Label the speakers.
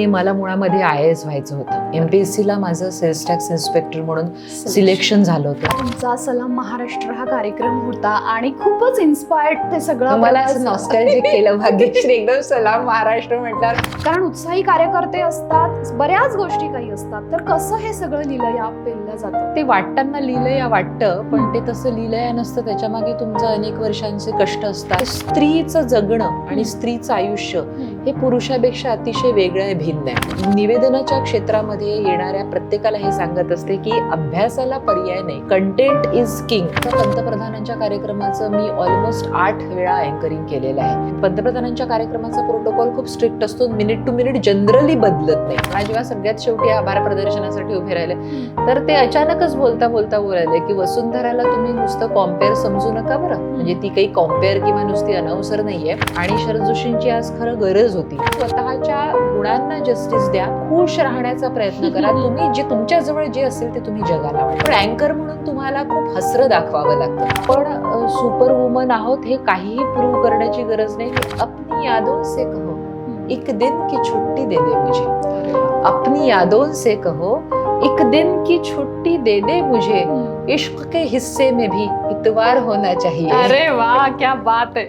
Speaker 1: मला मुळामध्ये IAS व्हायचं होतं. MPSC ला माझं सेल्स टॅक्स इन्स्पेक्टर म्हणून सिलेक्शन झालं होतं.
Speaker 2: तुमचा सलाम महाराष्ट्र हा कार्यक्रम होता आणि खूपच इन्स्पायर्ड ते सगळं
Speaker 1: मला असं नॉस्टॅल्जिक केलं भाग्यश्री एकदम सलाम महाराष्ट्र म्हटलं.
Speaker 2: कारण उत्साही कार्यकर्ते असतात, बऱ्याच गोष्टी काही असतात, तर कसं हे सगळं लिहिलं पेललं जातं?
Speaker 1: ते वाटताना लिहिलंय वाटतं, पण ते तसं लिहिलंय नसतं. त्याच्या मागे तुमचं अनेक वर्षांचे कष्ट असतात. स्त्रीचं जगणं आणि स्त्रीचं आयुष्य हे पुरुषापेक्षा अतिशय वेगळं आहे, भिन्न आहे. निवेदनाच्या क्षेत्रामध्ये येणाऱ्या प्रत्येकाला हे सांगत असते की अभ्यासाला पर्याय नाही, कंटेंट इज किंग. पंतप्रधानांच्या कार्यक्रमाचं मी ऑलमोस्ट 8 वेळा अँकरिंग केलेलं आहे. पंतप्रधानांच्या कार्यक्रमाचा प्रोटोकॉल खूप स्ट्रिक्ट असतो, मिनिट टू मिनिट जनरली बदलत नाही. आणि जेव्हा सगळ्यात शेवटी आभार प्रदर्शनासाठी उभे राहिले तर ते अचानकच बोलता बोलायले की वसुंधराला तुम्ही नुसतं कॉम्पेअर समजू नका बरं, म्हणजे ती काही कॉम्पेअर किंवा नुसती अनाउन्सर नाहीये. आणि शरद जोशींची आज खरं गरज होती. स्वतःच्या गुणांना जस्टिस द्या, खुश राहण्याचा प्रयत्न करा. तुम्ही जे तुमच्या जवळ जे असेल ते तुम्ही जगाला वाटा. पण अँकर म्हणून तुम्हाला खूप हसरं दाखवावं लागतं. पण सुपर वुमन आहोत हे काहीही प्रूव्ह करण्याची गरज नाही. अपनी यादों से कहो एक दिन की छुट्टी दे दे मुझे, अपनी यादों से कहो एक दिन की छुट्टी दे दे मुझे, इश्क के हिस्से में भी इतवार होना चाहिए.
Speaker 2: अरे वाह, क्या बात है.